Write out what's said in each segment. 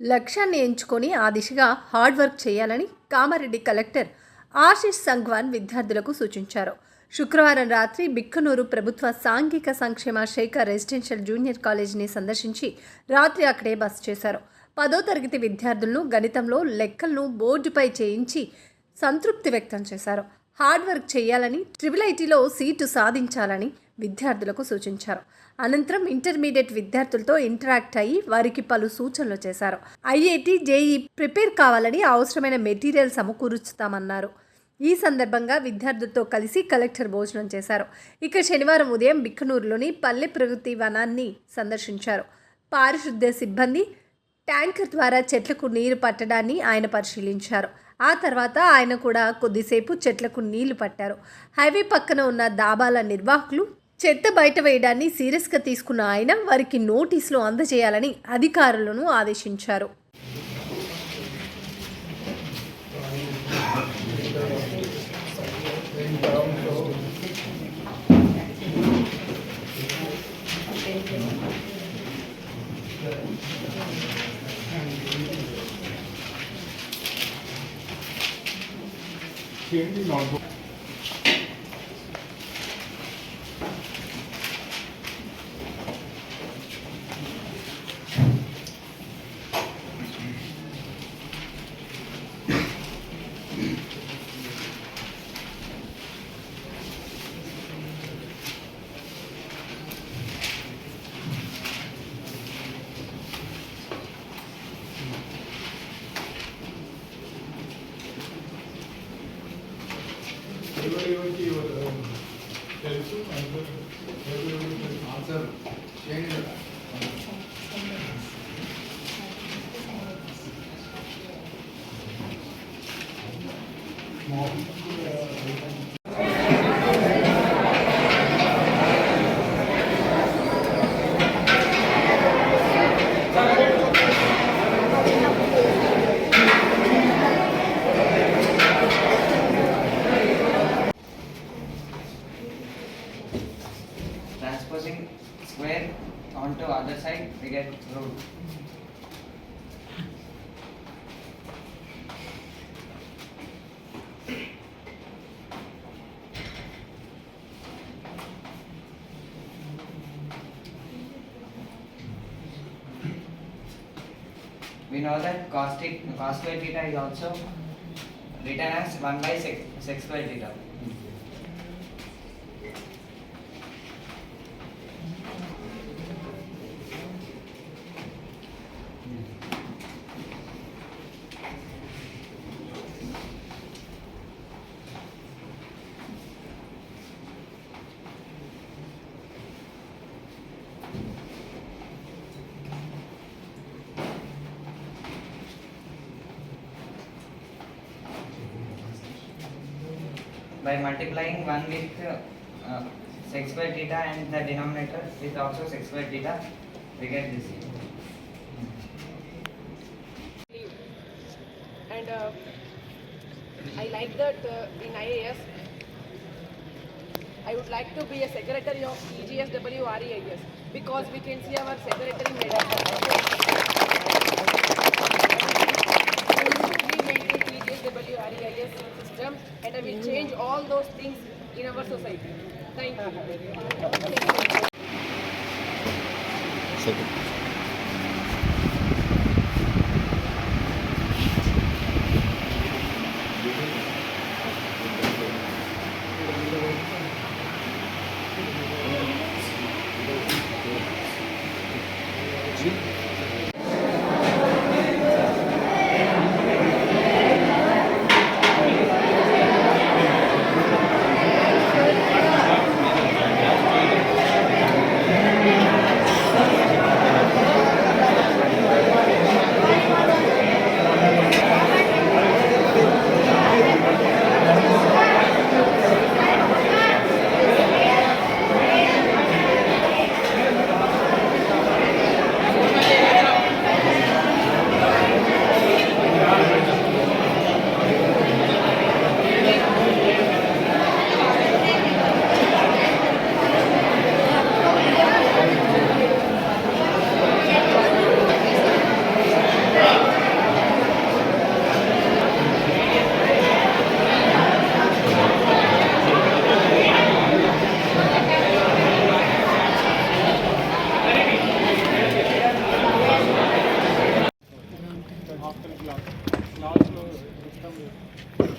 లక్ష్యాన్ని ఎంచుకొని ఆ దిశగా హార్డ్ వర్క్ చేయాలని కామారెడ్డి కలెక్టర్ ఆశిష్ సంఘ్వాన్ విద్యార్థులకు సూచించారు. శుక్రవారం రాత్రి బిక్కనూరు ప్రభుత్వ సాంఘిక సంక్షేమ శాఖ రెసిడెన్షియల్ జూనియర్ కాలేజీని సందర్శించి రాత్రి అక్కడే బస చేశారు. 10వ తరగతి విద్యార్థులను గణితంలో లెక్కలను బోర్డుపై చేయించి సంతృప్తి వ్యక్తం చేశారు. హార్డ్ వర్క్ చేయాలని, ట్రిపుల్ ఐటీలో సీటు సాధించాలని విద్యార్థులకు సూచించారు. అనంతరం ఇంటర్మీడియట్ విద్యార్థులతో ఇంటరాక్ట్ అయ్యి వారికి పలు సూచనలు చేశారు. ఐఐటి, జేఈ ప్రిపేర్ కావాలని అవసరమైన మెటీరియల్ సమకూరుస్తామన్నారు. ఈ సందర్భంగా విద్యార్థులతో కలిసి కలెక్టర్ భోజనం చేశారు. ఇక శనివారం ఉదయం బిక్కనూరులోని పల్లె ప్రగతి వనాన్ని సందర్శించారు. పారిశుద్ధ్య సిబ్బంది ట్యాంకర్ ద్వారా చెట్లకు నీరు పట్టడాన్ని ఆయన పరిశీలించారు. ఆ తర్వాత ఆయన కూడా కొద్దిసేపు చెట్లకు నీళ్లు పట్టారు. హైవే పక్కన ఉన్న దాబాల నిర్వాహకులు చెత్త బయట వేయడాన్ని సీరియస్గా తీసుకున్న ఆయన వారికి నోటీసులు అందజేయాలని అధికారులను ఆదేశించారు. Transposing square onto other side, we get root. We know that cos square theta is also written as 1 by sec square theta. By multiplying 1 with sec square theta and the denominator with also sec square theta, we get this. And I like that in IAS, I would like to be a secretary of EGSW REIS because we can see our secretary madam. We maintain EGSW REIS system and I will change all those things in our society. Thank you.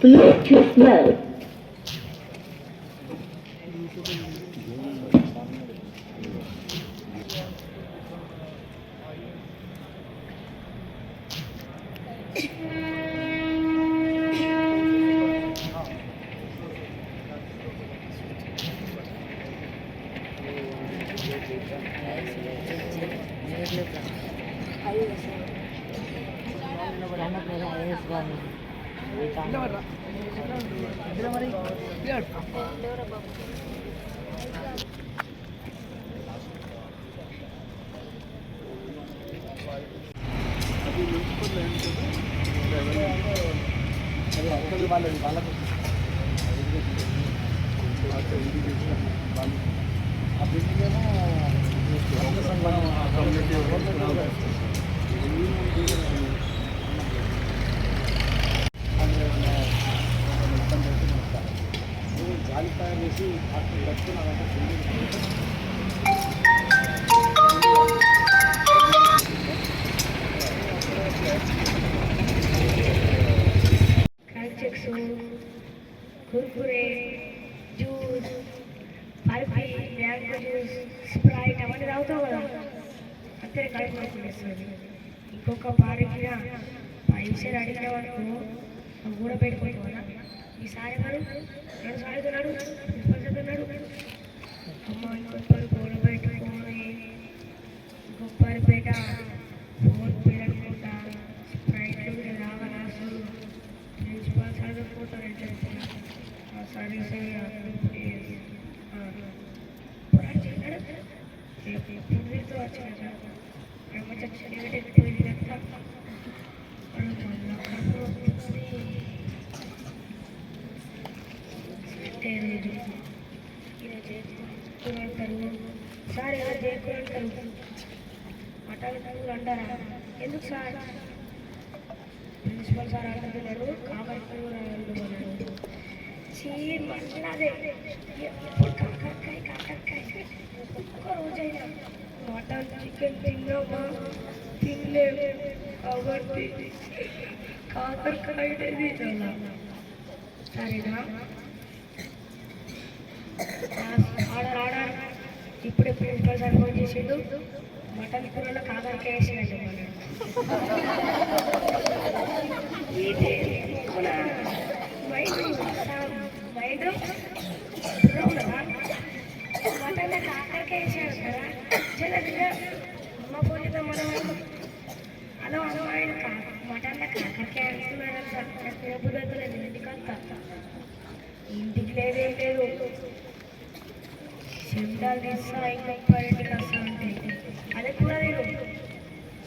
Bluetooth mode. Chicks Kurkure juice Pulpy mango juice Sprite అవన్నీ తాగుతావు కదా అంతే కడుపు నొప్పి వస్తుంది ఇంకొక పారికిన పైసలు అడిగిన వరకు కూడా పెట్టుకుంటున్నా ఈసారి మరి నడు సాగుతున్నాడు తీసుకొస్తున్నాడు అమ్మ ఇంకొకరు కూర పెట్టుకొని ఇంకొకరి పేట ఫోన్ పెట్టుకుంటా స్ప్రైట్లు కూడా రావాలసలు ప్రిన్సిపాల్ సార్ ఫోటో సరే సరే పుట్టితో వచ్చిన పోయింది అంటారు సార్ ఎవరు చేయకూడదు అంటారు మటాలు అంటారా ఎందుకు సార్ ప్రిన్సిపల్ సార్ అంటున్నాడు కాకరకాయ అన్నాడు మంచిదే ఎప్పుడు కాకరకాయ ఒక్క రోజైనా మటన్ చికెన్ తిన్నామా తినలేదు కాబట్టి కాకరకాయ తినాలా సరేనా ఆర్డర్ ఇప్పుడే ప్రిన్సిపల్ సార్ ఫోన్ చేసిండు మటన్ కూరలో కాకరకాయ వేసినట్టు మటన్ కాకరకాయ వేసాడు కదా చిన్నదిగా అమ్మ పోలీగా మనం అలా ఆయన మటన్లో కాకరకాయ వేస్తున్నాడు బుద్ధలేదు ఇంటికంతా ఇంటికి లేదేం లేదు శబ్దాలు తీస్తా ఇంకొక ఇంటికి వస్తా అంటే అదే కూడా లేదు